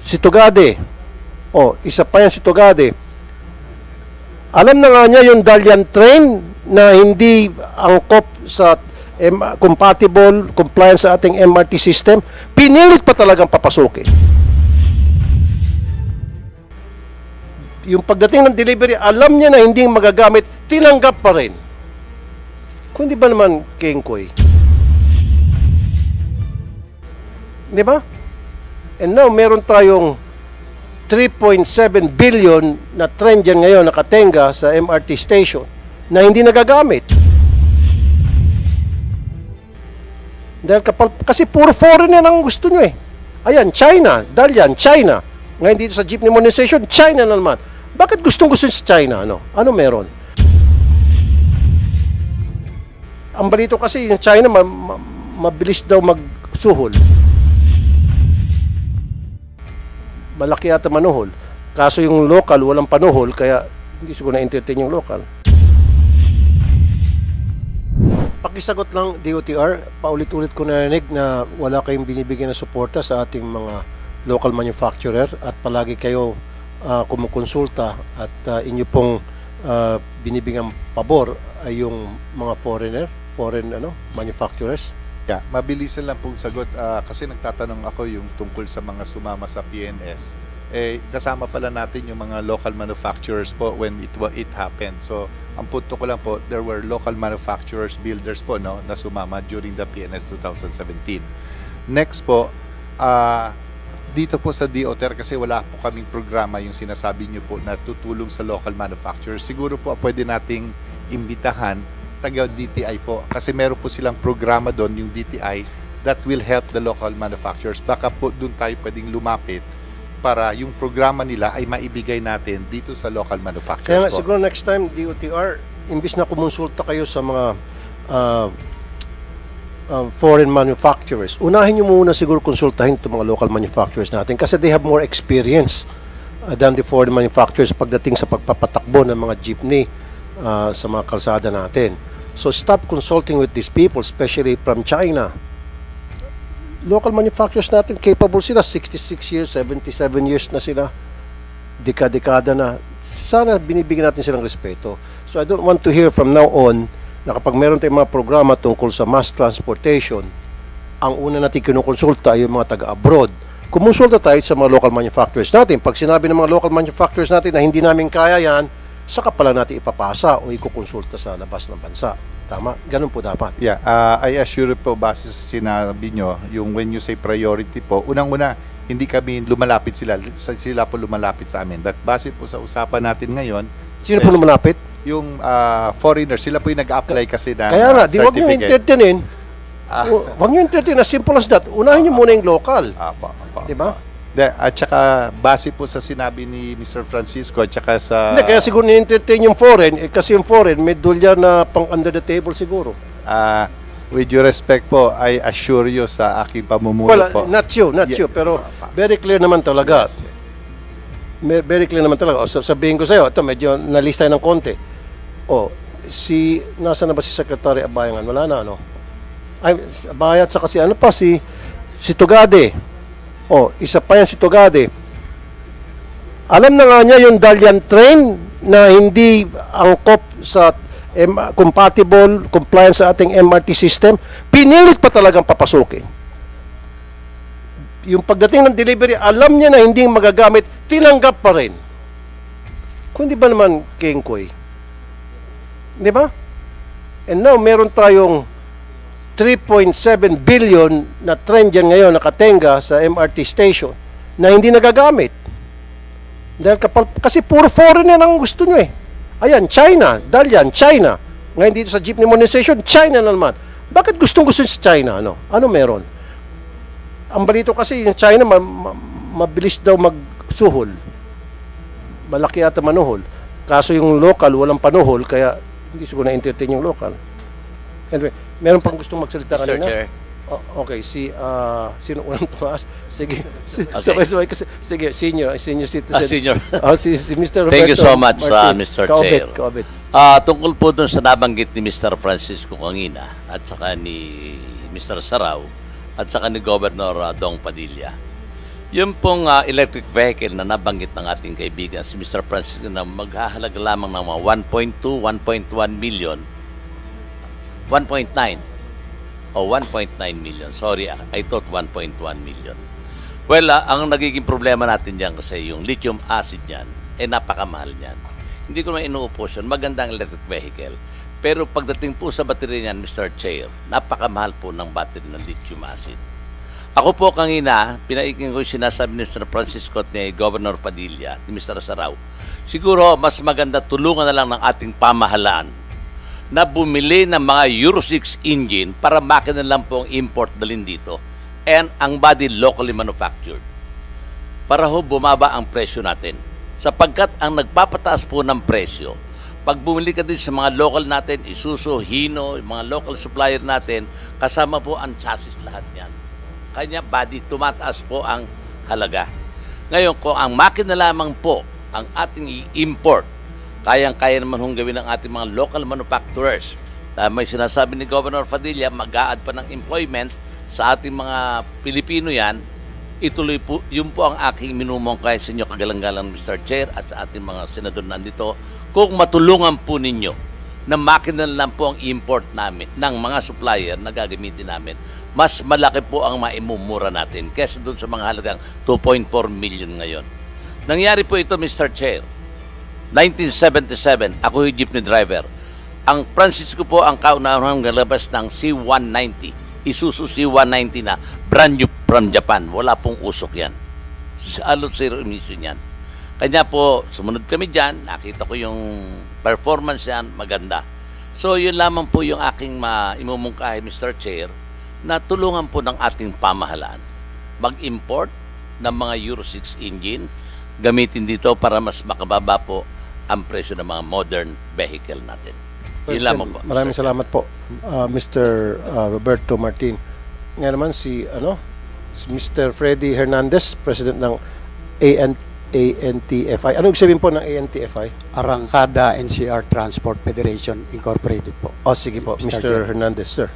si Tugade. O, isa pa yan si Tugade. Alam na nga niya yung Dalian train na hindi angkop sa compatible, compliance sa ating MRT system. Pinilit pa talagang papasukin. Yung pagdating ng delivery, alam niya na hindi magagamit, tinanggap pa rin. Kung di ba naman, Kengkoy? Di ba? And now, meron tayong 3.7 billion na trend dyan ngayon nakatenga sa MRT station na hindi nagagamit. Dahil kasi puro foreigner ang gusto nyo eh. Ayan, China, Dalian, China. Ngayon dito sa jeepney modernization, China na naman. Bakit gustong-gusto sa China? Ano meron? Ang balito kasi yung China mabilis daw magsuhol. Malaki yata manuhol. Kaso yung local walang panuhol kaya hindi siguro na-entertain yung local. Pakisagot lang DOTR, paulit-ulit ko narinig na wala kayong binibigyan ng suporta sa ating mga local manufacturer at palagi kayo kumukonsulta at inyo pong binibigyan pabor ay yung mga foreign manufacturers. Yeah, mabilisan lang pong sagot kasi nagtatanong ako yung tungkol sa mga sumama sa PNS. Kasama pala natin yung mga local manufacturers po when it happened. So, ang punto ko lang po, there were local manufacturers, builders po na sumama during the PNS 2017. Next po, dito po sa DOTR kasi wala po kaming programa yung sinasabi nyo po na tutulong sa local manufacturers. Siguro po pwede nating imbitahan taga DTI po kasi meron po silang programa doon yung DTI that will help the local manufacturers. Baka po doon tayo pwedeng lumapit para yung programa nila ay maibigay natin dito sa local manufacturers. Kaya nga, po. siguro next time DOTR, imbis na kumonsulta kayo sa mga foreign manufacturers, unahin nyo muna siguro konsultahin itong mga local manufacturers natin kasi they have more experience than the foreign manufacturers pagdating sa pagpapatakbo ng mga jeepney sa mga kalsada natin. So stop consulting with these people, especially from China. Local manufacturers natin, capable sila, 66 years, 77 years na sila, dekada na. Sana binibigyan natin silang respeto. So I don't want to hear from now on na kapag meron tayong mga programa tungkol sa mass transportation, ang una natin kinukonsulta ay yung mga taga-abroad. Kumonsulta tayo sa mga local manufacturers natin. Pag sinabi ng mga local manufacturers natin na hindi namin kaya yan, saka pala natin ipapasa o ikukonsulta sa labas ng bansa. Tama? Ganun po dapat. Yeah, I assure po base sa sinabi nyo, yung when you say priority po, unang-una, hindi kami lumalapit sila po lumalapit sa amin. But base po sa usapan natin ngayon, Sino po lumalapit? yung foreigners, sila po yung nag-apply kasi na Kaya nga, di wag nyo certificate. entertainin. Wag nyo entertainin. As simple as that. Unahin nyo muna yung local. Apa. Di ba? At saka base po sa sinabi ni Mr. Francisco at saka sa Hindi, kaya siguro ni-entertain yung foreign, kasi yung foreign, may dolyar na pang under the table siguro. with due respect po, I assure you sa aking pamumuno Well, po. not you, pero very clear naman talaga. Yes. Very clear naman talaga. O, sabihin ko sa'yo, ito, medyo nalista ng konti. O, nasa na ba si Secretary Abayangan? Wala na, ano? Ay, Abaya at saka si Tugade. O, isa pa yan si Tugade. Alam na nga niya yung Dalian train na hindi angkop sa compatible, compliance sa ating MRT system. Pinilit pa talagang papasukin. Yung pagdating ng delivery, alam niya na hindi magagamit, tinanggap pa rin. Kung di ba naman, Kengkoy? Di ba? And now, meron tayong 3.7 billion na trend dyan ngayon nakatenga sa MRT station na hindi nagagamit. Dahil kasi puro foreigner ang gusto nyo eh. Ayan, China, Dalian, China. Ngayon dito sa jeepney modernization, China na naman. Bakit gustong-gusto sa China? Ano meron? Ang balito kasi yung China mabilis daw magsuhol. Malaki yata manuhol. Kaso yung local walang panuhol kaya hindi siguro na-entertain yung local. Anyway, meron pang gustong magsalita Mr. kanina? Chair. Okay, sino unang tumaas? Sige. Okay. Sabay-sabay kasi. Sige, senior citizen. Senior. Si Mr. Roberto Thank you so much, Martin. Mr. Chair. Kaobit. Tungkol po dun sa nabanggit ni Mr. Francisco kanina at saka ni Mr. Sarao at saka ni Governor Dong Padilla. Yung pong electric vehicle na nabanggit ng ating kaibigan si Mr. Francisco na maghahalaga lamang ng mga 1.2, 1.1 million, 1.9 o 1.9 million. Sorry, I thought 1.1 million. Well, ang nagiging problema natin dyan kasi yung lithium acid yan, napakamahal yan. Hindi ko naman inuupos yun. Magandang electric vehicle. Pero pagdating po sa battery niyan, Mr. Chair, napakamahal po ng battery ng lithium acid. Ako po kanina, pinaiking ko yung sinasabi ni Mr. Francisco at ni Governor Padilla, ni Mr. Saraw. Siguro, mas maganda tulungan na lang ng ating pamahalaan na bumili ng mga Euro 6 engine para makina lang po ang import dalhin dito and ang body locally manufactured. Para ho bumaba ang presyo natin. Sapagkat ang nagpapataas po ng presyo, pag bumili ka din sa mga local natin, Isuzu, Hino, yung mga local supplier natin, kasama po ang chassis lahat yan. Kanya body, tumataas po ang halaga. Ngayon, kung ang makina lamang po ang ating i-import, kayang-kaya naman hong gawin ng ating mga local manufacturers. May sinasabi ni Governor Padilla, mag-a-add pa ng employment sa ating mga Pilipino yan. Ituloy po, yun po ang aking minumungkay sa inyo kagalang-galang Mr. Chair at sa ating mga senador nandito. Kung matulungan po ninyo na makina lang po ang import namin ng mga supplier na gagamitin namin, mas malaki po ang maimumura natin kesa doon sa mga halagang 2.4 million ngayon. Nangyari po ito, Mr. Chair. 1977, ako yung jeepney driver. Ang Francisco po ang kaunahang galabas ng C190. Isuzu C190 na brand new from Japan. Wala pong usok yan. Alot zero emission yan. Kanya po, sumunod kami dyan. Nakita ko yung performance yan. Maganda. So, yun lamang po yung aking imumungkahi, Mr. Chair, na tulungan po ng ating pamahalaan. Mag-import ng mga Euro 6 engine, gamitin dito para mas makababa po ang presyo ng mga modern vehicle natin. Yun lamang po. Maraming salamat po, Mr. Roberto Martin. Nga naman si Mr. Freddy Hernandez, President ng ANTFI. Ano sabihin po ng ANTFI? Arangkada NCR Transport Federation Incorporated po. O sige po, Mr. Hernandez, sir.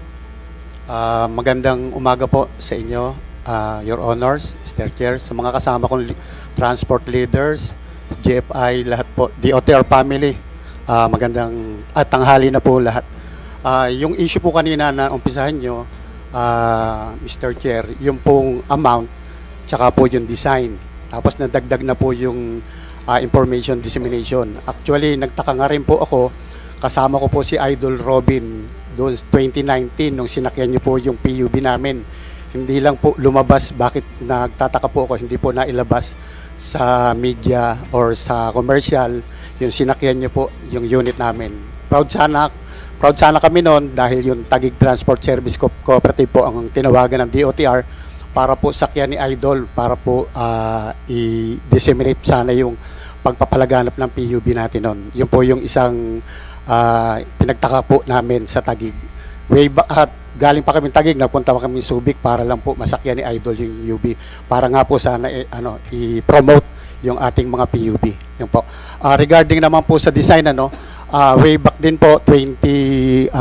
Magandang umaga po sa inyo, Your Honors, Mr. Chair, sa mga kasama kong transport leaders, GFI, lahat po, DOTR family, magandang tanghali na po lahat. Yung issue po kanina na umpisahan nyo, Mr. Chair, yung pong amount, tsaka po yung design. Tapos nadagdag na po yung information dissemination. Actually, nagtaka nga rin po ako, kasama ko po si Idol Robin doon 2019 nung sinakyan niyo po yung PUB namin. Hindi lang po lumabas, bakit nagtataka po ako, hindi po nailabas sa media or sa commercial yung sinakyan niyo po yung unit namin. Proud sana kami noon dahil yung Taguig Transport Service Cooperative po ang tinawagan ng DOTR para po sakyan ni Idol para po i-disseminate sana yung pagpapalaganap ng PUB natin noon. Yun po yung isang pinagtaka po namin sa Taguig. At galing pa kami Taguig, napunta pa kami Subic para lang po masakyan ni Idol yung UB. Para nga po sana i-promote yung ating mga PUB. Yun po. Regarding naman po sa design, way back din po, 2018,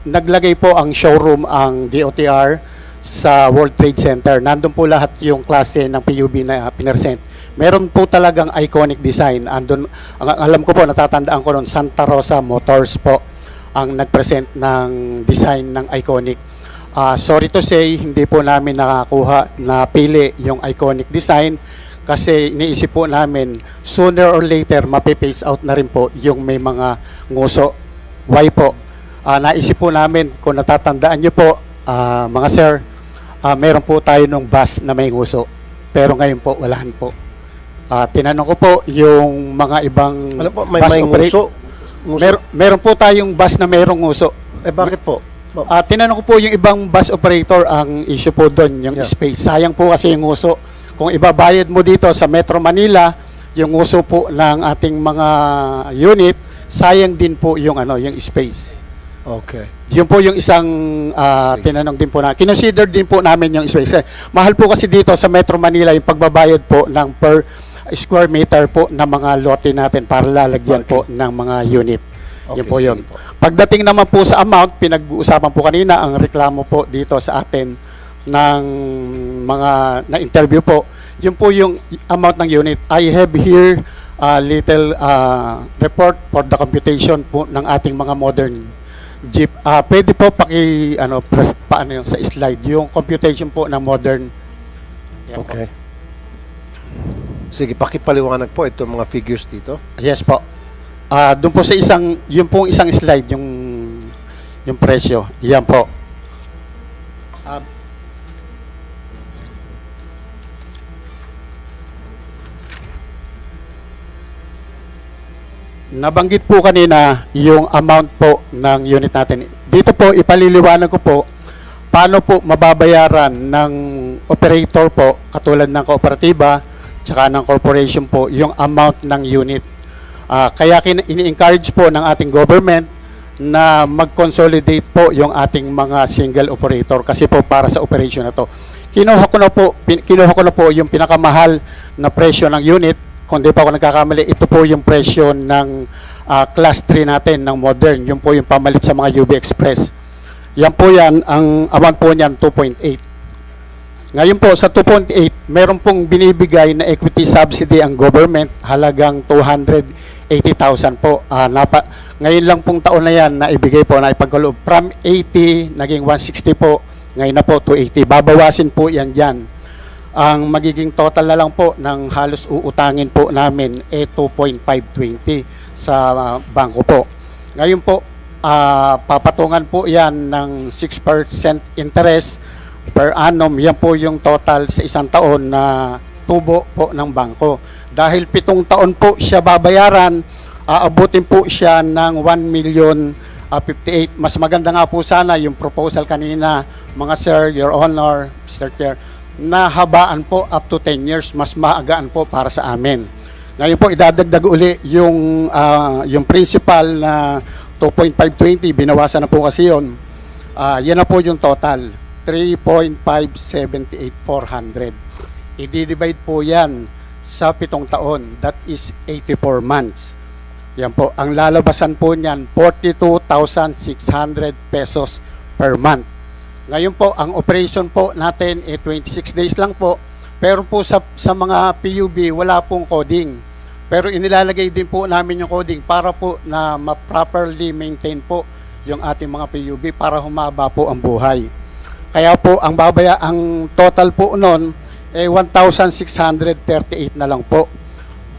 naglagay po ang showroom ang DOTR sa World Trade Center. Nandun po lahat yung klase ng PUB na pinersent. Meron po talagang iconic design. Andun, alam ko po, natatandaan ko noon, Santa Rosa Motors po ang nag-present ng design ng iconic. Sorry to say, hindi po namin nakakuha na pili yung iconic design kasi iniisip po namin sooner or later mapipace out na rin po yung may mga nguso. Why po? Naisip po namin, kung natatandaan nyo po, mga sir, meron po tayo nung bus na may nguso. Pero ngayon po, walahan po. Tinanong ko po yung mga ibang Ano po, may bus nguso? Meron po tayong bus na mayroong nguso. Bakit po? Tinanong ko po yung ibang bus operator, ang issue po doon, yung space. Sayang po kasi yung nguso. Kung ibabayad mo dito sa Metro Manila, yung nguso po ng ating mga unit, sayang din po yung yung space. Okay. Yun po yung isang tinanong din po na. Kinonsider din po namin yung space. Mahal po kasi dito sa Metro Manila yung pagbabayad po ng per square meter po ng mga lote natin para lalagyan po ng mga unit. Yun po yun. Pagdating naman po sa amount, pinag-uusapan po kanina, ang reklamo po dito sa atin, ng mga na-interview po, yun po yung amount ng unit. I have here a little report for the computation po ng ating mga modern jeep. Pwede po paano yun, sa slide, yung computation po ng modern. Yan po. Okay. Sige, pakipaliwanag po itong mga figures dito. Yes po. Doon po sa yung pong isang slide, yung presyo. Yan po. Nabanggit po kanina yung amount po ng unit natin. Dito po, ipaliliwanag ko po paano po mababayaran ng operator po, katulad ng kooperatiba, tsaka ng corporation po, yung amount ng unit. Kaya ini-encourage po ng ating government na mag-consolidate po yung ating mga single operator kasi po para sa operation na to. Kinuha ko na po yung pinakamahal na presyo ng unit. Kung di pa ako nagkakamali, ito po yung presyo ng class 3 natin ng modern. Yung po yung pamalit sa mga UB Express. Yan po yan, ang amount po niyan 2.8. Ngayon po sa 2.8, meron pong binibigay na equity subsidy ang government halagang 280,000 po. Ngayon lang pong taon na yan na ibigay po na ipagkaloob. From 80, naging 160 po. Ngayon na po 280. Babawasin po yan dyan. Ang magiging total na lang po ng halos uutangin po namin 2.520 sa bangko po. Ngayon po, papatungan po yan ng 6% interest per annum. Yan po yung total sa isang taon na tubo po ng bangko. Dahil 7 taon po siya babayaran, aabutin po siya ng 1,058,000. Mas maganda nga po sana yung proposal kanina, mga sir, your honor, Mr. Chair, na habaan po up to 10 years, mas maagaan po para sa amin. Ngayon po, idadagdag uli yung principal na 2.520, binawasan na po kasi yun. Yan na po yung total, 3.578400. I-divide po yan sa 7 taon, that is 84 months. Yan po, ang lalabasan po niyan, 42,600 pesos per month. Ngayon po, ang operation po natin 26 days lang po. Pero po sa mga PUB, wala pong coding. Pero inilalagay din po namin yung coding para po na ma-properly maintain po yung ating mga PUB para humaba po ang buhay. Kaya po, ang total po noon 1,638 na lang po,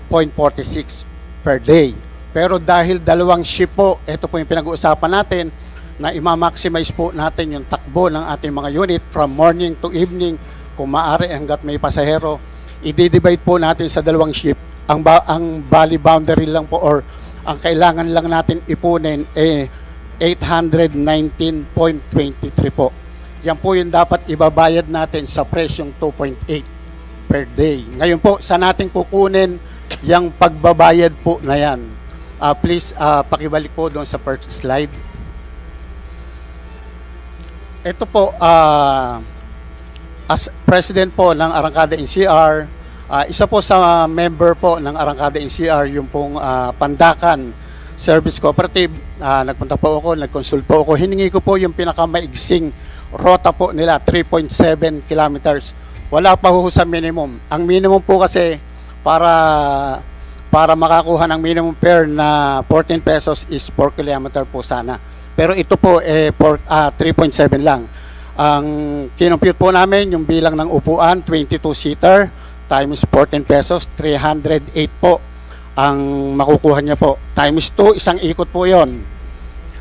0.46 per day. Pero dahil 2 shift po, ito po yung pinag-uusapan natin, na ima-maximize po natin yung takbo ng ating mga unit from morning to evening, kung maaari hanggat may pasahero, i-divide po natin sa 2 shift. Ang bali boundary lang po or ang kailangan lang natin ipunin 819.23 po. Yan po yung dapat ibabayad natin sa presyong 2.8 per day. Ngayon po, saan natin kukunin yung pagbabayad po na yan? Please, pakibalik po doon sa first slide. Ito po, as president po ng Arangkada NCR, isa po sa member po ng Arangkada NCR, yung pong Pandakan Service Cooperative. Nagpunta po ako, nag-consult po ako. Hiningi ko po yung pinakamaigsing rota po nila, 3.7 kilometers. Wala pa ho sa minimum. Ang minimum po kasi para makakuha ng minimum fare na 14 pesos is 4 kilometer po sana. Pero ito po 3.7 lang. Ang kinompute po namin yung bilang ng upuan, 22-seater times 14 pesos, 308 po ang makukuha niya po. Times 2, isang ikot po yon,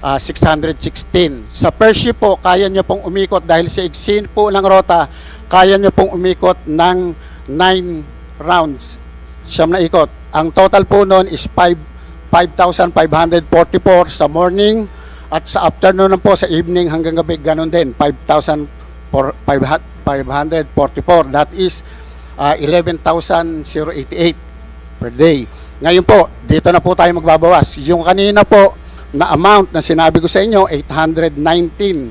616. Sa per ship po, kaya niya pong umikot dahil sa iksin po ng rota, kaya niya pong umikot ng 9 rounds. 9 na ikot. Ang total po noon is 5,544 sa morning. At sa afternoon po, sa evening hanggang gabi, ganun din, 5,544. That is 11,088 per day. Ngayon po, dito na po tayo magbabawas. Yung kanina po na amount na sinabi ko sa inyo, 819.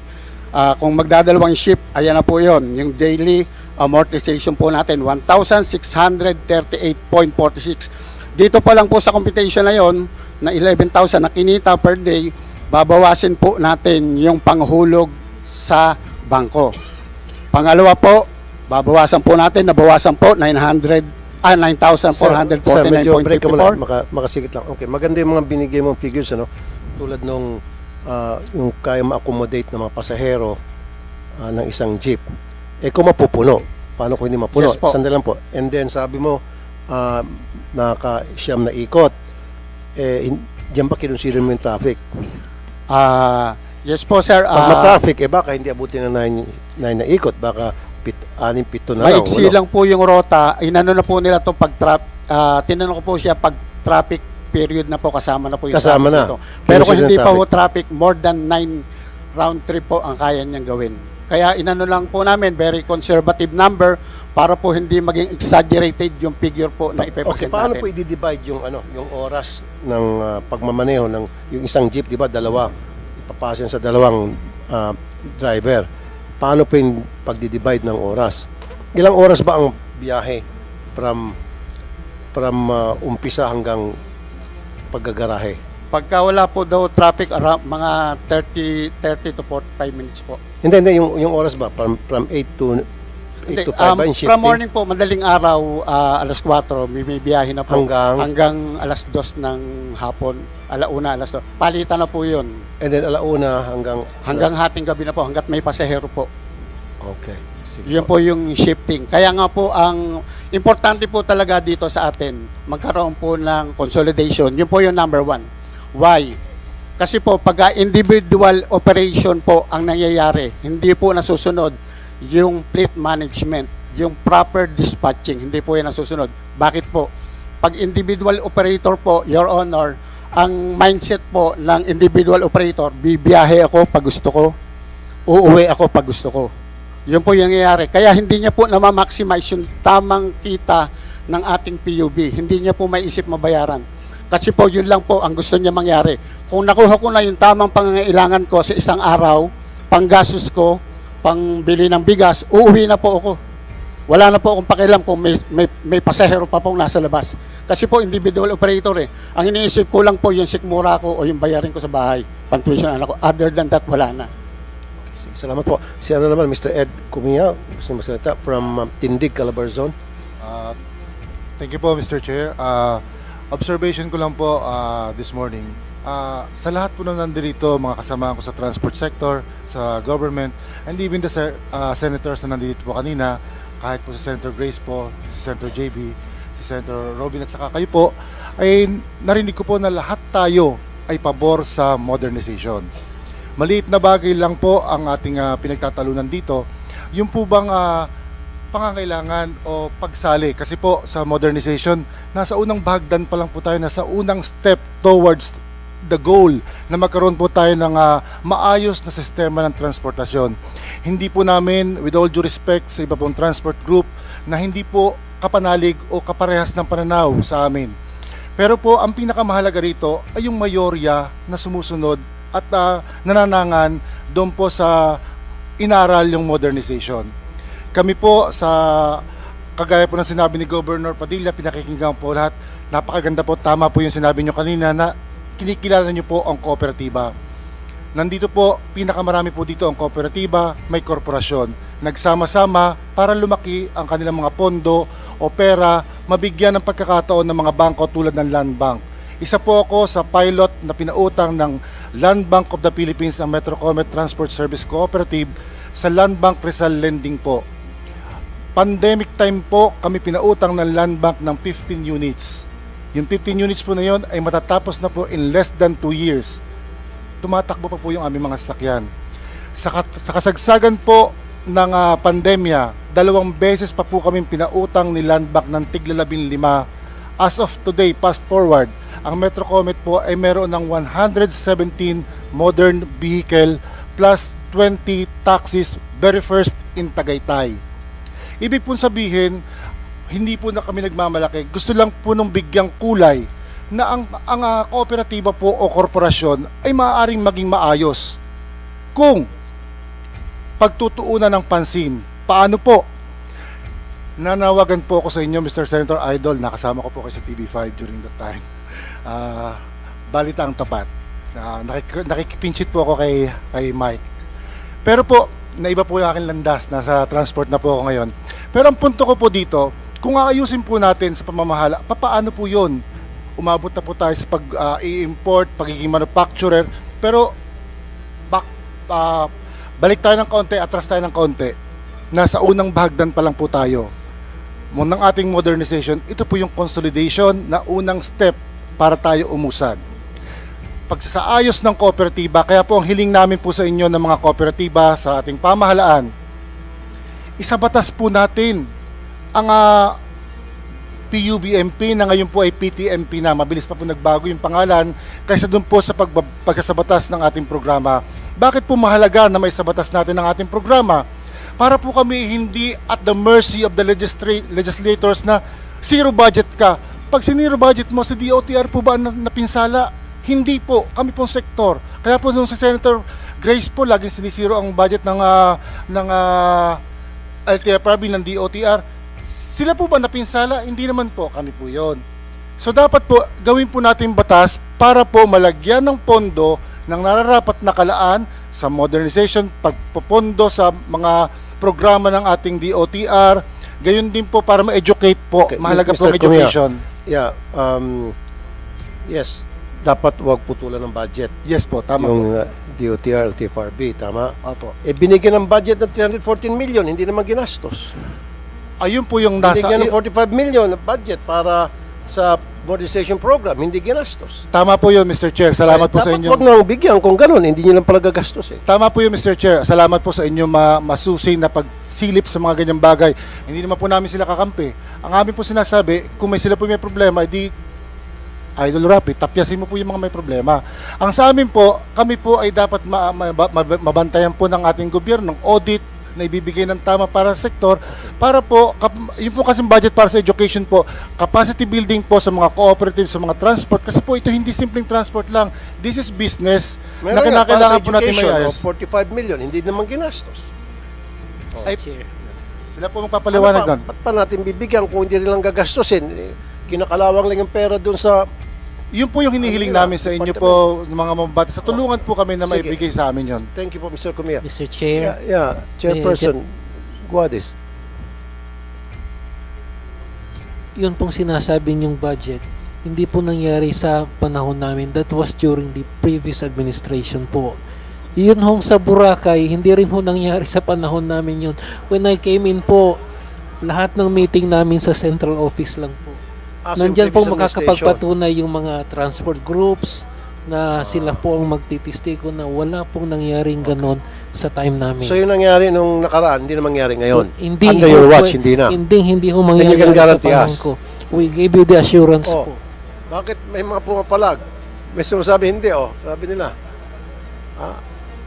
Kung magdadalawang shift, ayan na po yon. Yung daily amortization po natin, 1,638.46. Dito pa lang po sa computation na yon, na 11,000 na kinita per day, babawasin po natin yung panghulog sa bangko. Pangalawa po, babawasan po natin, nabawasan po, 9,449.54. break ka muna, makasigit lang. Okay, maganda yung mga binigay mong figures, ano? Tulad nung yung kaya ma-accommodate ng mga pasahero ng isang jeep. Eh kung mapupuno, paano kung hindi mapuno? Yes po. Sandali lang po. And then sabi mo, naka-siyam na ikot. Diyan ba kinonsider mo yung traffic? Yes po, sir. Pag ma-traffic, baka hindi abutin na 9 na ikot. Baka 6-7 na lang. Maiksi lang po yung rota. Inano na po nila to tinanong ko po siya pag traffic period na po, kasama na po yung Kasama traffic na. dito. Pero kung Consider hindi pa traffic. po traffic, more than 9 round trip po ang kaya niyang gawin. Kaya inano lang po namin, very conservative number para po hindi maging exaggerated yung figure po na Okay, ipepresent paano natin. po i-divide yung yung oras ng pagmamaneho ng yung isang jeep, 'di ba? Dalawa. Ipapasin sa dalawang driver. Paano po yung pagdi-divide ng oras? Ilang oras ba ang biyahe from umpisa hanggang paggagarahe? Pagka wala po daw traffic, mga 30 to 45 minutes po. Hindi yung oras ba from 8 to 5 ba yung shifting? From morning po, madaling araw, alas 4, may biyahe na po. Hanggang alas 2 ng hapon, alauna, alas 2. Palitan na po yun. And then alauna Hanggang hating gabi na po, hanggat may pasahero po. Okay. Sige Yun po yung shifting. Kaya nga po, ang importante po talaga dito sa atin, magkaroon po ng consolidation. Yun po yung number 1. Why? Kasi po, pag individual operation po ang nangyayari, hindi po nasusunod yung fleet management, yung proper dispatching, hindi po yan nasusunod. Bakit po? Pag individual operator po, Your Honor, ang mindset po ng individual operator, bibiyahe ako pag gusto ko, uuwi ako pag gusto ko. Yun po yung nangyayari. Kaya hindi niya po na-maximize yung tamang kita ng ating PUB. Hindi niya po maiisip mabayaran. Kasi po yun lang po ang gusto niya mangyari. Kung nakuha ko na yung tamang pangangailangan ko sa isang araw, panggastos ko, pangbili ng bigas, uuwi na po ako. Wala na po akong pakialam kung may pasahero pa pong nasa labas. Kasi po individual operator eh. Ang iniisip ko lang po yung sikmura ko o yung bayarin ko sa bahay, pantuition anak ko. Other than that, wala na. Salamat po. Si ano naman, Mr. Ed Cumia, gusto mo salita, from Tindig, Calabarzon. Thank you po, Mr. Chair. Observation ko lang po this morning. Sa lahat po na nandito, mga kasama ko sa transport sector, sa government, and even the senators na nandito po kanina, kahit po si Senator Grace po, si Senator JB, si Senator Robin at saka kayo po, ay narinig ko po na lahat tayo ay pabor sa modernization. Maliit na bagay lang po ang ating pinagtatalunan dito. Yung po bang pangangailangan o pagsali? Kasi po sa modernization, nasa unang bahagdan pa lang po tayo, nasa unang step towards the goal na magkaroon po tayo ng maayos na sistema ng transportasyon. Hindi po namin, with all due respect sa iba pong transport group, na hindi po kapanalig o kaparehas ng pananaw sa amin. Pero po, ang pinakamahalaga rito ay yung mayorya na sumusunod at nananangan doon po sa inaral yung modernization. Kami po sa kagaya po ng sinabi ni Governor Padilla, pinakikinggan po lahat. Napakaganda po, tama po yung sinabi nyo kanina na kinikilala nyo po ang kooperatiba. Nandito po, pinakamarami po dito ang kooperatiba, may korporasyon. Nagsama-sama para lumaki ang kanilang mga pondo o pera, mabigyan ng pagkakataon ng mga bangko tulad ng Land Bank. Isa po ako sa pilot na pinautang ng Land Bank of the Philippines ang Metro Comet Transport Service Cooperative sa Land Bank Rizal Lending po. Pandemic time po kami pinautang ng Land Bank ng 15 units. Yung 15 units po na yon ay matatapos na po in less than 2 years. Tumatakbo pa po yung aming mga sasakyan. Sa kasagsagan po ng pandemya, 2 beses pa po kami pinautang ni Land Bank ng tigla 15. As of today, fast forward, ang Metro Comet po ay meron ng 117 modern vehicle plus 20 taxis, very first in Tagaytay. Ibig po sabihin, hindi po na kami nagmamalaki. Gusto lang po nung bigyang kulay na ang kooperatiba po o korporasyon ay maaaring maging maayos. Kung pagtutuunan ng pansin, paano po? Nanawagan po ako sa inyo, Mr. Senator Idol, nakasama ko po kayo sa TV5 during that time. Balita ang tapat. Nakikipinchit po ako kay Mike. Pero po, naiba po yung aking landas, nasa transport na po ako ngayon. Pero ang punto ko po dito, kung aayusin po natin sa pamamahala, papaano po yun? Umabot na po tayo sa pag-i-import, pagiging manufacturer, pero balik tayo ng kaunti, atras tayo ng kaunti. Nasa unang bahagdan pa lang po tayo. Ng ating modernization, ito po yung consolidation na unang step para tayo umusad. Pagsasaayos ng kooperatiba, kaya po ang hiling namin po sa inyo ng mga kooperatiba sa ating pamahalaan, isabatas po natin ang PUBMP na ngayon po ay PTMP na. Mabilis pa po nagbago yung pangalan kaysa dun po sa pagkasabatas ng ating programa. Bakit po mahalaga na may sabatas natin ng ating programa? Para po kami hindi at the mercy of the legislators na zero budget ka. Pag siniro budget mo, si DOTR po ba napinsala? Hindi po, kami pong sektor. Kaya po nung si Senator Grace po, laging sinisiro ang budget ng LTFRB, ng DOTR. Sila po ba napinsala? Hindi naman po, kami po yon. So dapat po, gawin po natin batas para po malagyan ng pondo ng nararapat na kalaan sa modernization, pagpopondo sa mga programa ng ating DOTR. Gayon din po para ma-educate po. Okay, Mahalaga Mr. po ang education. Yeah, yes, dapat wag putulan ng budget. Yes po, tama Yung po. DOTR, LTFRB, tama? Opo. Binigyan ng budget ng 314 million, hindi naman ginastos. Ayun po yung nasa... Binigyan ng 45 million na budget para sa modernization program, hindi ginastos. Tama po yun, Mr. Chair. Salamat po sa inyo. Dapat wag nang bigyan kung ganun, hindi nyo lang pala gagastos eh. Tama po yun, Mr. Chair. Salamat po sa inyo masusing na pagsilip sa mga ganyang bagay. Hindi naman po namin sila kakampi. Ang amin po sinasabi, kung may sila po may problema, edi Idol Rapi, tapyasin mo po yung mga may problema. Ang sa amin po, kami po ay dapat mabantayan po ng ating gobyerno, ng audit na ibibigay ng tama para sa sektor, para po, yun po kasing budget para sa education po, capacity building po sa mga cooperatives, sa mga transport, kasi po ito hindi simpleng transport lang, this is business na kinakailangan po natin mayayos. 45 million, hindi naman ginastos. Ay, sila po magpapaliwanag doon. Ba't pa natin bibigyan kung hindi nilang gagastusin? Kinakalawang lang yung pera doon sa... Yun po yung hinihiling namin sa inyo po, mga mababati. Sa tulungan po kami na Sige. maibigay sa amin yun. Thank you po, Mr. Kumia. Mr. Chair, Yeah, Chairperson Guadis. yun pong sinasabi niyong budget, hindi po nangyari sa panahon namin. That was during the previous administration po. Yun hong sa Boracay, hindi rin ho nangyari sa panahon namin yun. When I came in po, lahat ng meeting namin sa central office lang po. Nandyan po makakapagpatunay yung mga transport groups na sila po ang magtitistiko na wala pong nangyaring ganon sa time namin. So yung nangyari nung nakaraan, hindi na mangyari ngayon? Hindi Under ho your po- watch, hindi na? Hindi ho you mangyari can sa guarantee panahon us? ko. We gave you the assurance Oh. po. Bakit may mga pumapalag? May sinasabi hindi, sabi nila.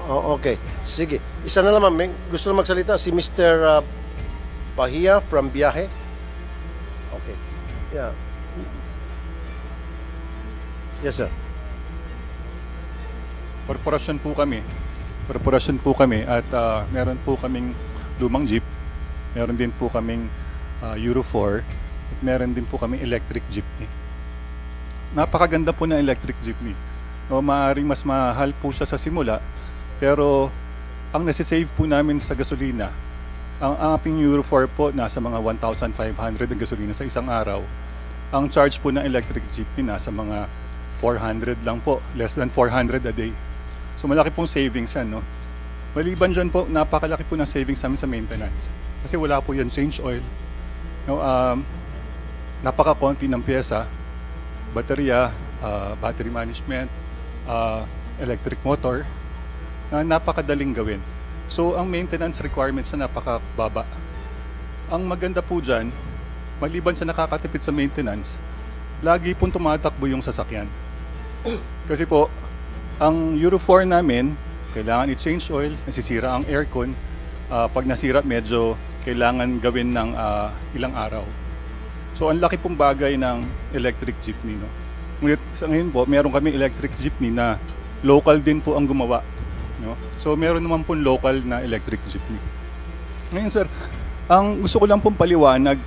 Okay. Sige. Isa na naman, may gusto na magsalita si Mr. Bahia from Biyahe. Okay. Yeah. Yes, sir. Korporasyon po kami at meron po kaming lumang jeep, meron din po kaming Euro 4, at meron din po kaming electric jeepney. Napakaganda po ng electric jeepney. No, maaaring mas mahal po siya sa simula, pero ang nasi-save po namin sa gasolina, ang aming Euro 4 po nasa mga 1,500 ang gasolina sa isang araw. Ang charge po ng electric jeepney nasa mga 400 lang po, less than 400 a day. So malaki pong savings yan, no? Maliban dyan po, napakalaki po ng savings namin sa maintenance. Kasi wala po yan change oil. No, napaka-konti ng pyesa, baterya, battery management, electric motor, na napakadaling gawin. So ang maintenance requirements na napakababa. Ang maganda po dyan, maliban sa nakakatipid sa maintenance, lagi pong tumatakbo yung sasakyan. Kasi po, ang Euro 4 namin, kailangan i-change oil, nasisira ang aircon. Pag nasira, medyo kailangan gawin ng ilang araw. So, ang laki pong bagay ng electric jeepney. No? Ngunit sa ngayon po, meron kami electric jeepney na local din po ang gumawa. No? So, meron naman pong local na electric jeepney. Ngayon, sir, ang gusto ko lang pong paliwanag,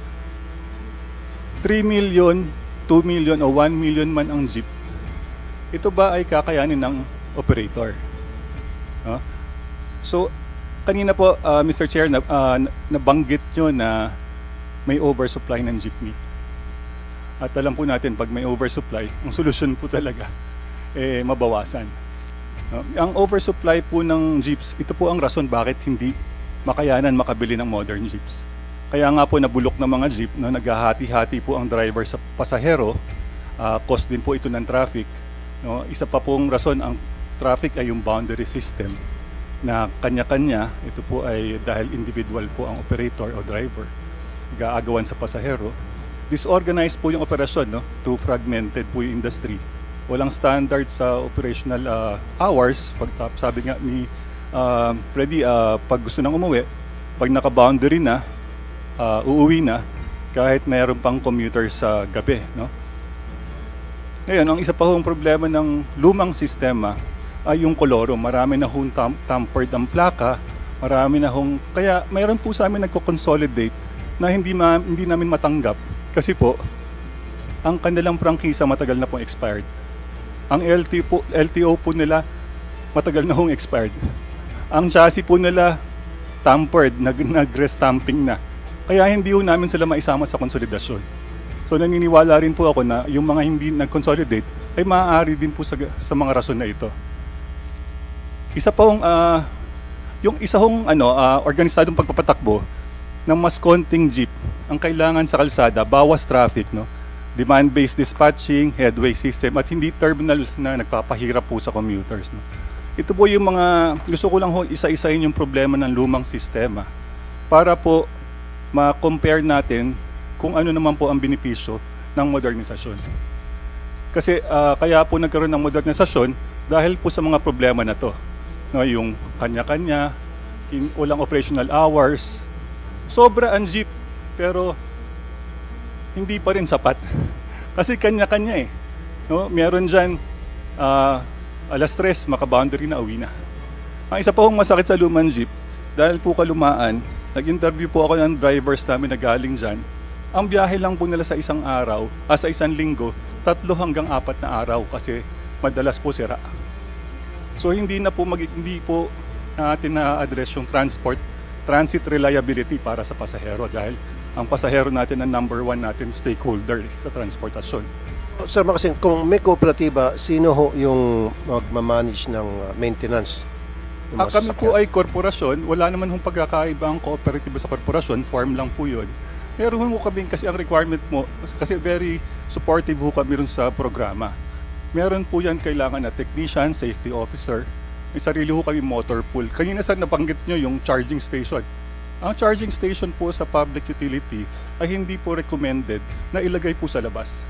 3 million, 2 million o 1 million man ang jeep, ito ba ay kakayanin ng operator? No? So, Kanina po, Mr. Chair, nabanggit nyo na may oversupply ng jeepney. At alam po natin, pag may oversupply, ang solusyon po talaga, mabawasan. Ang oversupply po ng jeeps, ito po ang rason bakit hindi makayanan makabili ng modern jeeps. Kaya nga po nabulok ng mga jeep, no, naghahati-hati po ang driver sa pasahero, cost din po ito ng traffic. No? Isa pa pong rason, ang traffic ay yung boundary system na kanya-kanya, ito po ay dahil individual po ang operator o driver, gaagawan sa pasahero. Disorganized po yung operasyon, no? Too fragmented po yung industry. Walang standard sa operational hours. Sabi nga ni Freddy, pag gusto nang umuwi, pag naka-boundary na, uuwi na, kahit mayroon pang commuter sa gabi. No? Ngayon, ang isa pa hong problema ng lumang sistema ay yung koloro. Marami na hong tampered ang plaka, marami na hong... Kaya mayroon po sa amin nagko-consolidate na hindi namin matanggap. Kasi po, ang kanilang prangkisa matagal na pong expired. Ang LTO po nila matagal na hong expired. Ang chassis po nila tampered, nag-restamping na. Kaya hindi po namin sila maisama sa konsolidasyon. So naniniwala rin po ako na yung mga hindi nag-consolidate ay maaari din po sa mga rason na ito. Isa pong yung isa hong organisadong pagpapatakbo ng mas konting jeep ang kailangan sa kalsada, bawas traffic, no? Demand-based dispatching, headway system, at hindi terminal na nagpapahirap po sa commuters. No? Ito po yung mga, gusto ko lang ho isa-isahin yung problema ng lumang sistema para po ma-compare natin kung ano naman po ang benepisyo ng modernisasyon. Kasi kaya po nagkaroon ng modernisasyon dahil po sa mga problema na to. No, yung kanya-kanya, walang operational hours, sobra ang jeep, pero hindi pa rin sapat. Kasi kanya-kanya eh. No? Meron dyan, alas 3, maka-boundary na, uwi na. Ang isa pa hong masakit sa lumang jeep, dahil po kalumaan, nag-interview po ako ng drivers namin na galing dyan. Ang biyahe lang po nila sa isang araw, sa isang linggo, 3 hanggang 4 na araw kasi madalas po sira. So hindi po natin na-address yung transit reliability para sa pasahero dahil ang pasahero natin ang number 1 natin stakeholder sa transportasyon. Sir Makasin, kung may kooperatiba, sino ho yung magmamanage ng maintenance? Yung mga Kami po sasakyan? ay korporasyon, wala naman hong pagkakaiba ang kooperatiba sa korporasyon, farm lang po yun. Meron ho kami kasi ang requirement mo, kasi very supportive ho kami rin sa programa. Meron po yan kailangan na technician, safety officer, may sarili ho kami motor pool. Kanina sir nabanggit nyo yung charging station. Ang charging station po sa public utility ay hindi po recommended na ilagay po sa labas.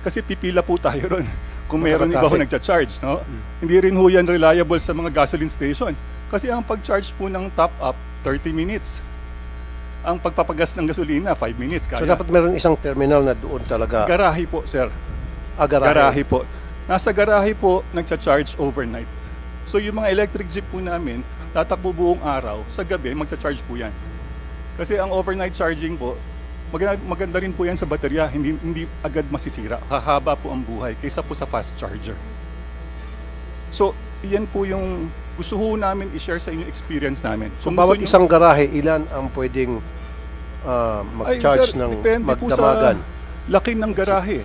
Kasi pipila po tayo ron kung meron iba ho nagcha-charge. No? Hindi rin ho yan reliable sa mga gasoline station. Kasi ang pag-charge po ng top-up, 30 minutes. Ang pagpapagas ng gasolina, 5 minutes. Kaya. So dapat meron isang terminal na doon talaga. Garahe po, sir. Garahe. Garahe po. Nasa garahe po, nagcha-charge overnight. So yung mga electric jeep po namin, tatakbo buong araw, sa gabi, magcha-charge po yan. Kasi ang overnight charging po, maganda rin po yan sa baterya, hindi agad masisira. Hahaba po ang buhay kaysa po sa fast charger. So, yan po yung gusto ho namin i-share sa inyo experience namin. So Kung bawat gusto nyo- isang garahe, ilan ang pwedeng mag-charge sir, ng depende po magdamagan? sa laki ng garahe.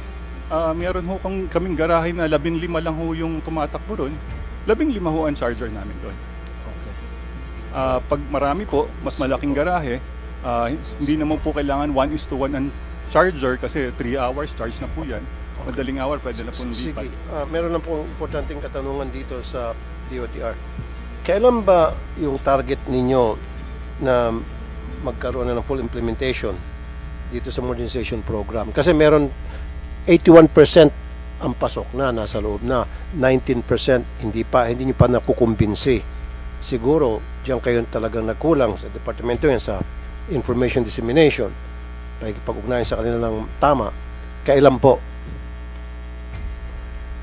Meron ho kaming garahe na 15 lang ho yung tumatakbo ron. 15 ho ang charger namin doon. Pag marami po, mas malaking garahe, hindi naman po kailangan 1:1 ang charger kasi 3 hours charge na po yan. Madaling hour, pwede na po Sige, lipat. meron na po importanteng katanungan dito sa DOTR. Kailan ba yung target ninyo na magkaroon na ng full implementation dito sa modernization program? Kasi meron 81% ang pasok na, nasa loob na. 19% hindi nyo pa nakukumbinsi. Siguro, diyan kayo talagang nagkulang sa departamento yan sa information dissemination. Pag-ugnayan sa kanila ng tama. Kailan po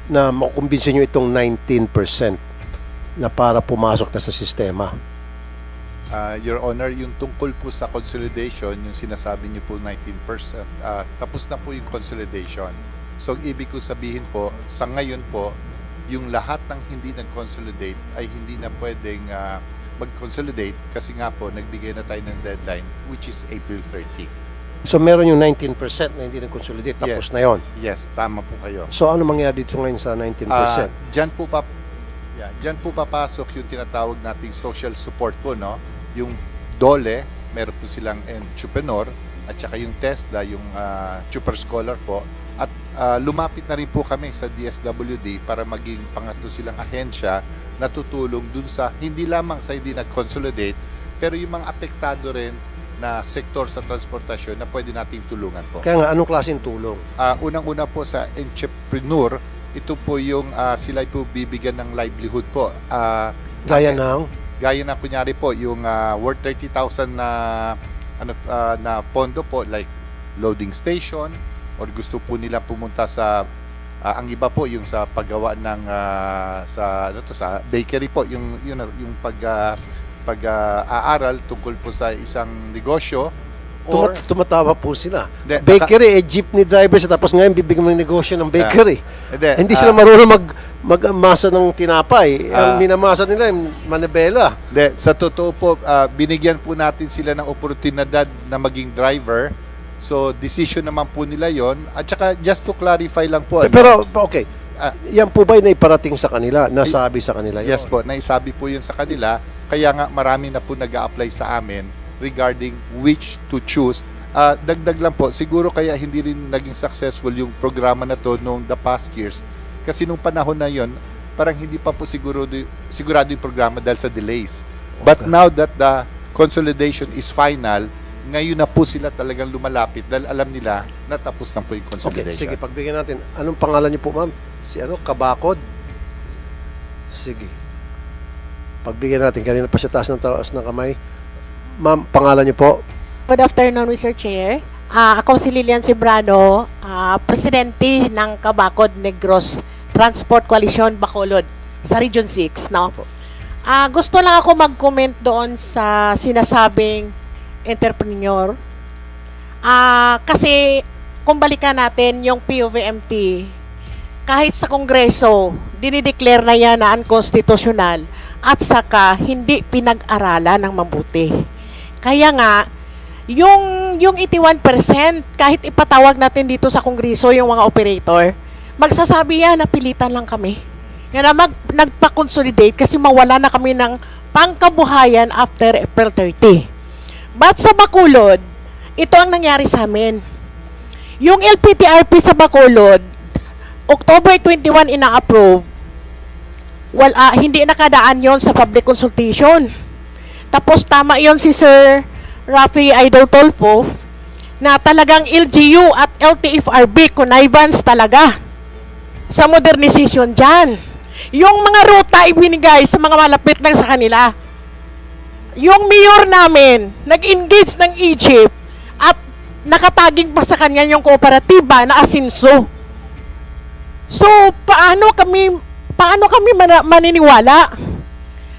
na makukumbinsin nyo itong 19% na para pumasok na sa sistema? Your Honor, yung tungkol po sa consolidation, yung sinasabi niyo po 19%, tapos na po yung consolidation. So, ibig ko sabihin po, sa ngayon po, yung lahat ng hindi nag-consolidate ay hindi na pwedeng mag-consolidate kasi nga po nagbigay na tayo ng deadline which is April 30. So meron yung 19% na hindi nag-consolidate, tapos na yon. Yes, tama po kayo. So ano mangyayari dito ngayon sa 19%? Diyan po papasok yung tinatawag nating social support po, no? Yung DOLE, meron po silang entrepreneur, at saka yung TESDA, yung super scholar po. At lumapit na rin po kami sa DSWD para maging pangatlo silang ahensya na tutulong dun sa, hindi lamang sa hindi nag-consolidate, pero yung mga apektado rin na sektor sa transportasyon na pwede nating tulungan po. Kaya nga, anong klaseng tulong? Unang-una po sa entrepreneur, ito po yung sila po bibigyan ng livelihood po. Gaya ng? Gaya na kunyari po, yung worth 30,000 na pondo po, like loading station, or gusto po nila pumunta sa ang iba po yung sa paggawa ng sa bakery po, yung pag-aaral tungkol po sa isang negosyo, or Tumatawa po sila. Hindi, Bakery, jeepney driver siya, tapos ngayon bibigyan mo ng negosyo ng bakery. Hindi sila marunong mag-masa ng tinapay. Ang minamasa nila yung manibela. Sa totoo po, binigyan po natin sila ng oportunidad na maging driver. So, decision naman po nila yon. At saka, just to clarify lang po. Pero, okay. Yan po ba yung naiparating sa kanila? Nasabi sa kanila yun? Yes po, naisabi po yun sa kanila. Kaya nga, marami na po nag-a-apply sa amin regarding which to choose. Dagdag lang po, siguro kaya hindi rin naging successful yung programa na to noong the past years. Kasi nung panahon na yon, parang hindi pa po sigurado yung programa dahil sa delays. But now that the consolidation is final, ngayon na po sila talagang lumalapit dahil alam nila na tapos na po yung Okay, consolidation. sige, pagbigyan natin. Anong pangalan niyo po, ma'am? Si Kabakod? Sige. Pagbigyan natin. Kanina pa siya taas ng kamay. Ma'am, pangalan niyo po? Good afternoon, Mr. Chair. Ako si Lilian Cibrano, presidente ng Kabakod Negros Transport Coalition Bacolod sa Region 6. No? Gusto lang ako mag-comment doon sa sinasabing entrepreneur. Kasi kung balikan natin yung POVMT, kahit sa Kongreso, dinideclare na yan na unconstitutional at saka hindi pinag-aralan ng mabuti. Kaya nga, yung 81%, kahit ipatawag natin dito sa Kongreso yung mga operator, magsasabi yan na pilitan lang kami. Yan na nagpa-consolidate kasi mawala na kami ng pangkabuhayan after April 30. But sa Bacolod, ito ang nangyari sa amin. Yung LPTRP sa Bacolod, October 21 ina-approve, hindi nakadaan yon sa public consultation. Tapos tama yon si Sir Rafi Idol Tolfo na talagang LGU at LTFRB connivance talaga sa modernization dyan. Yung mga ruta ibinigay sa mga malapit lang sa kanila. Yung mayor namin nag-engage ng Egypt at nakataging pa sa kanya yung kooperatiba na Asinso. So, paano kami maniniwala?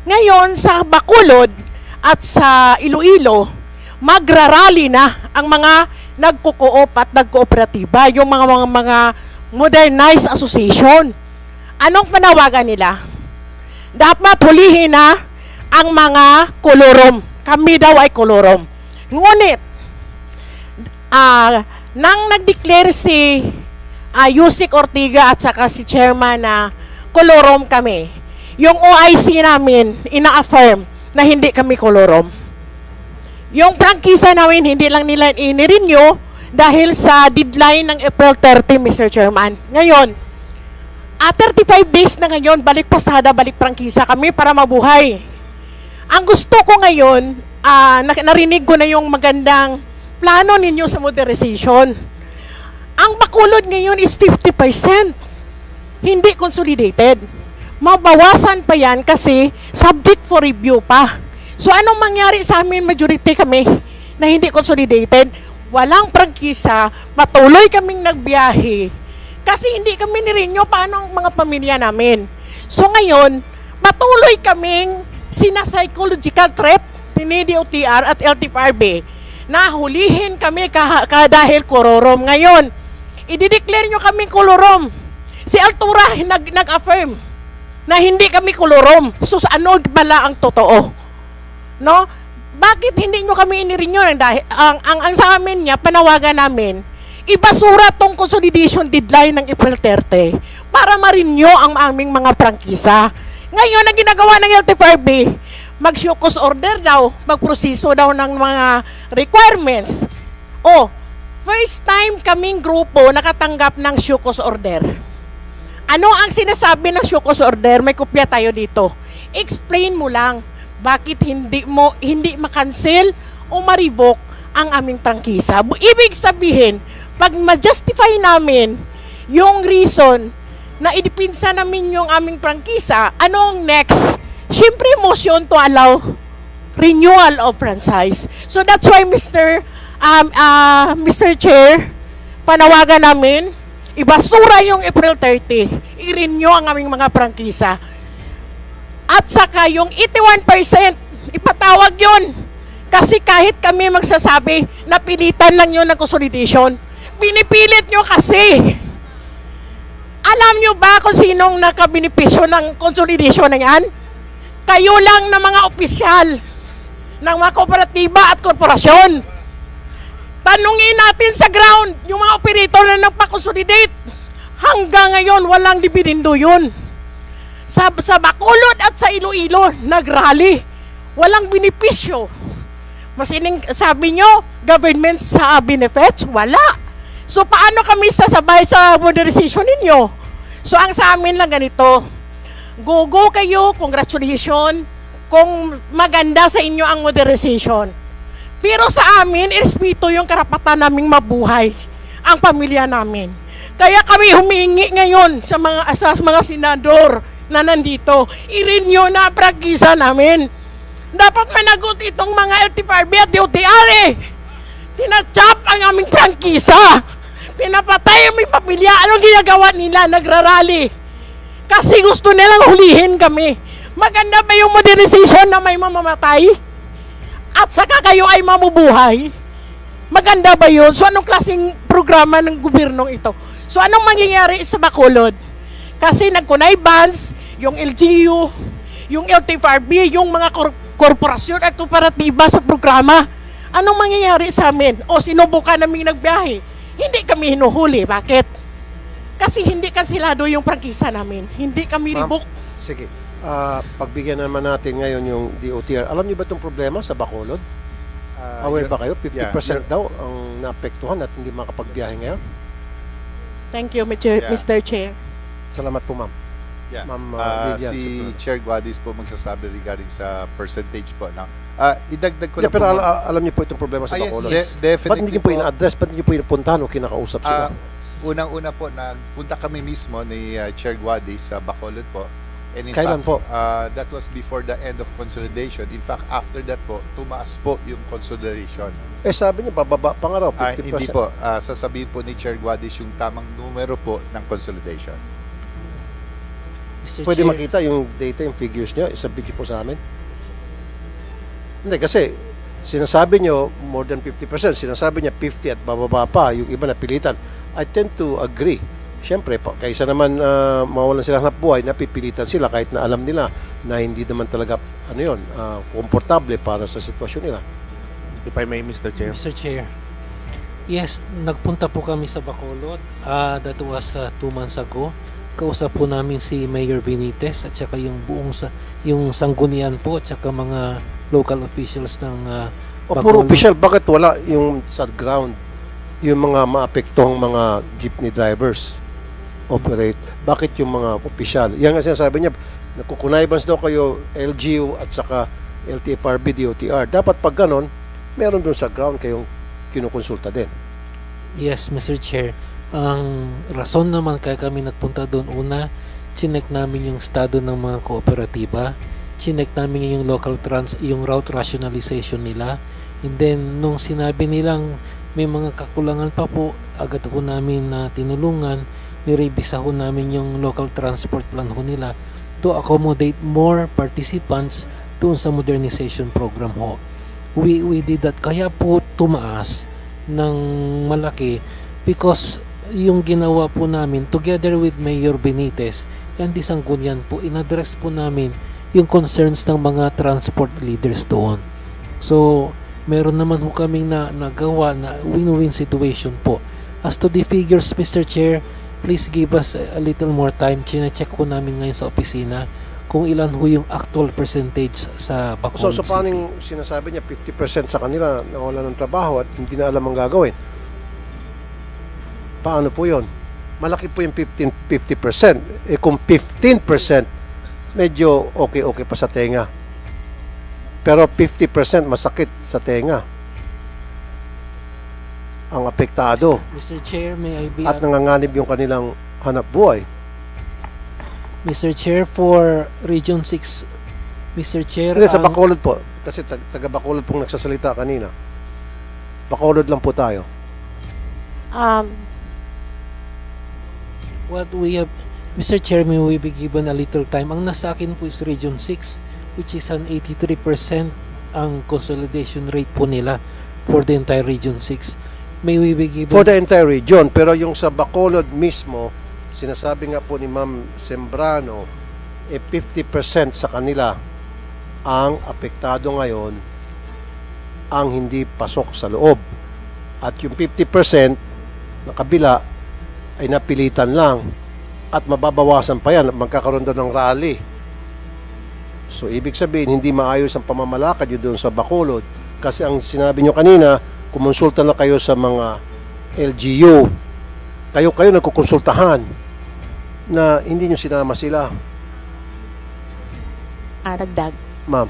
Ngayon, sa Bacolod at sa Iloilo, magrarally na ang mga nagko-co-op at nagkooperatiba, yung mga modernized association. Anong panawagan nila? Dapat hulihin na ang mga kolorom. Kami daw ay kolorom. Ngunit, nang nag-declare si Yusik Ortiga at saka si chairman na kolorom kami, yung OIC namin ina-affirm na hindi kami kolorom. Yung prangkisa namin, hindi lang nila ini-renew dahil sa deadline ng April 30, Mr. Chairman. Ngayon, 35 days na ngayon, balik pasada, balik prangkisa kami para mabuhay. Ang gusto ko ngayon, narinig ko na yung magandang plano ninyo sa modernization. Ang Bacolod ngayon is 50%. Hindi consolidated. Mabawasan pa yan kasi subject for review pa. So anong mangyari sa amin, majority kami na hindi consolidated, walang prangkisa, patuloy kaming nagbiyahe. Kasi hindi kami nirenew paano ang mga pamilya namin. So ngayon, patuloy kaming psychological threat ni DOTR at LTFRB na hulihin kami dahil kolorom. Ngayon, i-declare nyo kaming kolorom. Si Altura nag-affirm na hindi kami kolorom. So ano bala ang totoo? No? Bakit hindi nyo kami inirenew? Dahil ang sa amin niya, panawagan namin, ibasura tong consolidation deadline ng April 30 para ma-renew ang aming mga prangkisa. Ngayon, ang ginagawa ng LTFRB, mag-show cause order daw, magproseso daw ng mga requirements. First time kaming grupo nakatanggap ng show cause order. Ano ang sinasabi ng show cause order? May kopya tayo dito. Explain mo lang bakit hindi ma-cancel o ma-revoke ang aming prangkisa. Ibig sabihin, pag ma-justify namin yung reason na idipinsa namin yung aming prangkisa, anong next? Siyempre, motion to allow renewal of franchise. So that's why Mr. Chair, panawagan namin, ibasura yung April 30, i-renew ang aming mga prangkisa. At saka yung 81%, ipatawag yun. Kasi kahit kami magsasabi, napilitan lang yun ng consolidation. Pinipilit nyo kasi. Alam nyo ba kung sinong nakabinipisyo ng consolidation na yan? Kayo lang na mga opisyal ng mga kooperatiba at korporasyon. Tanungin natin sa ground, yung mga operator na nagpa-consolidate. Hanggang ngayon, walang dividendo yun. Sa Bacolod at sa Iloilo, nag-rally. Walang benepisyo. Sabi nyo, government sa benefits? Wala. So, paano kami sasabay sa modernization ninyo? So, ang sa amin lang ganito, go kayo, congratulations, kung maganda sa inyo ang modernization. Pero sa amin, irespeto yung karapatan naming mabuhay, ang pamilya namin. Kaya kami humingi ngayon sa mga senador na nandito, i-renew na ang prangkisa namin. Dapat managot itong mga LTFRB at DOTR Tinachap ang aming prangkisa. Pinapatay ang aming pamilya. Anong ginagawa nila? Nagrarally. Kasi gusto nilang hulihin kami. Maganda ba yung modernization na may mamamatay? At saka kayo ay mamubuhay? Maganda ba yun? So anong klaseng programa ng gobyernong ito? So anong mangyayari sa Bacolod? Kasi nag-connivance, yung LGU, yung LTFRB, yung mga korporasyon at kooperatiba sa programa. Anong mangyayari sa amin? O sinubukan naming nagbiyahe? Hindi kami hinuhuli. Bakit? Kasi hindi kansilado yung prangkisa namin. Hindi kami rebook. Sige. Pagbigyan naman natin ngayon yung DOTR. Alam niyo ba itong problema sa Bacolod? Aware ba kayo? 50% daw ang naapektuhan at hindi makapagbiyahe ngayon? Thank you, Mr. Chair. Salamat po, ma'am. Yeah. Ma'am Lilian, si Chair Guadis po magsasabi regarding sa percentage po. Idagdag ko Yeah, lang pero po. alam niyo po itong problema sa Bacolod. Yes, definitely Ba't hindi niyo po ina-address? Ba't hindi niyo po inapuntahan o kinakausap sila? Unang-una po, nagpunta kami mismo ni Chair Guadis sa Bacolod po. And in Kailan fact, po? That was before the end of consolidation. In fact, after that po, tumaas po yung consolidation. Sabi niya, bababa pa nga raw, 50%. Hindi po. Sasabihin po ni Chair Guadis yung tamang numero po ng consolidation. Mr. Pwede Chair, makita yung data, yung figures niyo, isa video po sa amin. Hindi, kasi sinasabi niyo more than 50%, sinasabi niya 50 at bababa pa, yung iba napilitan. I tend to agree. Siyempre, kaysa naman mawalan sila hanap buhay, napipilitan sila kahit na alam nila na hindi naman talaga komportable para sa sitwasyon nila. If I may, Mr. Chair. Mr. Chair. Yes, nagpunta po kami sa Bacolod. That was 2 months ago. Kausap po namin si Mayor Benitez at saka yung buong yung sanggunian po at saka mga local officials ng O puro official, bakit wala yung sa ground, yung mga maapektuhang mga jeepney drivers operate? Bakit yung mga official? Yan nga sinasabi niya, nakukunaybans daw kayo LGU at saka LTFRB, DOTR. Dapat pag ganon, meron dun sa ground kayong kinukonsulta din. Yes, Mr. Chair. Ang rason naman kaya kami nagpunta doon, una, chinek namin yung estado ng mga kooperatiba, chinek namin yung yung route rationalization nila, and then nung sinabi nilang may mga kakulangan pa po, agad ho namin na tinulungan, nirevisa ho namin yung local transport plan ho nila to accommodate more participants doon sa modernization program ho. We did that, kaya po tumaas ng malaki because yung ginawa po namin together with Mayor Benitez and isang gunyan po, inaddress po namin yung concerns ng mga transport leaders doon. So, meron naman ho kaming nagawa na win-win situation po. As to the figures, Mr. Chair, please give us a little more time. Chine-check ko namin ngayon sa opisina kung ilan ho yung actual percentage sa Bacolod So City. paano yung sinasabi niya 50% sa kanila na wala ng trabaho at hindi na alam ang gagawin? Paano po yon? Malaki po yung 50%. Eh kung 15%, medyo okay pa sa tenga. Pero 50% masakit sa tenga. Ang apektado. Mr. Chair, may I be At nanganganib yung kanilang hanap buhay. Mr. Chair, for Region 6, Mr. Chair, Hindi, sa Bacolod po. Kasi taga Bacolod pong nagsasalita kanina. Bacolod lang po tayo. what we have, Mr. Chair, may we be given a little time. Ang nasa akin po is Region 6, which is an 83% ang consolidation rate po nila for the entire Region 6. May we be given... For the entire region. Pero yung sa Bacolod mismo, sinasabi nga po ni Ma'am Sembrano, 50% sa kanila ang apektado ngayon ang hindi pasok sa loob. At yung 50% na kabila ay napilitan lang at mababawasan pa yan. Magkakaroon doon ng rally. So, ibig sabihin, hindi maayos ang pamamalakad yun doon sa Bacolod. Kasi ang sinabi nyo kanina, kumonsulta na kayo sa mga LGU. Kayo nagkukonsultahan na hindi nyo sinama sila. Dagdag. Ma'am.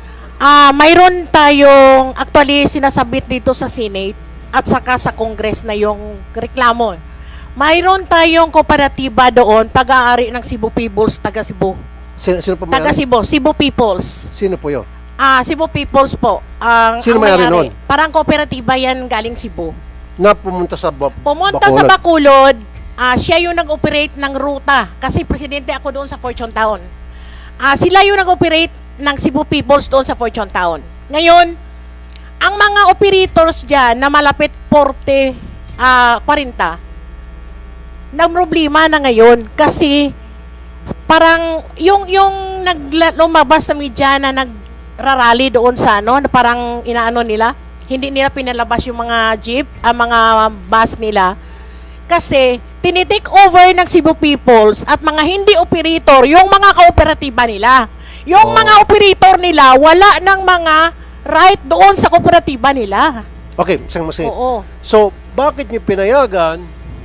Mayroon tayong actually sinasabit dito sa Senate at saka sa Congress na yung reklamo. Mayroon tayong kooperatiba doon, pag-aari ng Cebu Peoples, taga Cebu. Sino po Taga may-ari? Cebu, Cebu Peoples. Sino po yun? Cebu Peoples po. Sino ang may-ari may-ari. nun? Parang kooperatiba yan galing Cebu. Na pumunta sa Pumunta sa Bacolod, siya yung nag-operate ng ruta. Kasi presidente ako doon sa Fortune Town. Sila yung nag-operate ng Cebu Peoples doon sa Fortune Town. Ngayon, ang mga operators dyan na malapit 40, 40, problema na ngayon kasi parang yung lumabas sa media na nagrarally doon sa na parang inaano nila, hindi nila pinalabas yung mga jeep, mga bus nila kasi tinitake over ng Cebu Peoples at mga hindi operator yung mga kooperatiba nila. Yung mga operator nila wala ng mga right doon sa kooperatiba nila. Okay, isang masingit. Oo. So, bakit niyo pinayagan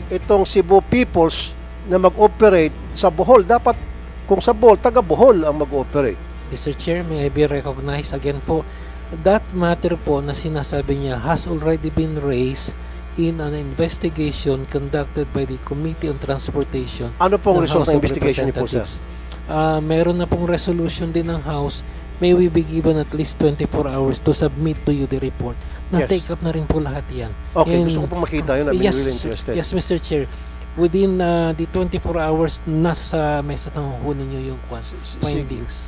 itong Cebu Peoples na mag-operate sa Bohol? Dapat, kung sa Bohol, taga Bohol ang mag-operate. Mr. Chair, may I be recognized again po? That matter po na sinasabi niya has already been raised in an investigation conducted by the Committee on Transportation. Ano pong ng result House ng of investigation niyo po, sir? Representatives. Meron na pong resolution din ng House. May we be given at least 24 hours to submit to you the report. Na-take up na rin po lahat yan. Okay, And- gusto ko pong makita yun. I'm really interested. Yes, Mr. Chair. Within the 24 hours, nasa sa mesa ng hunin nyo yung findings.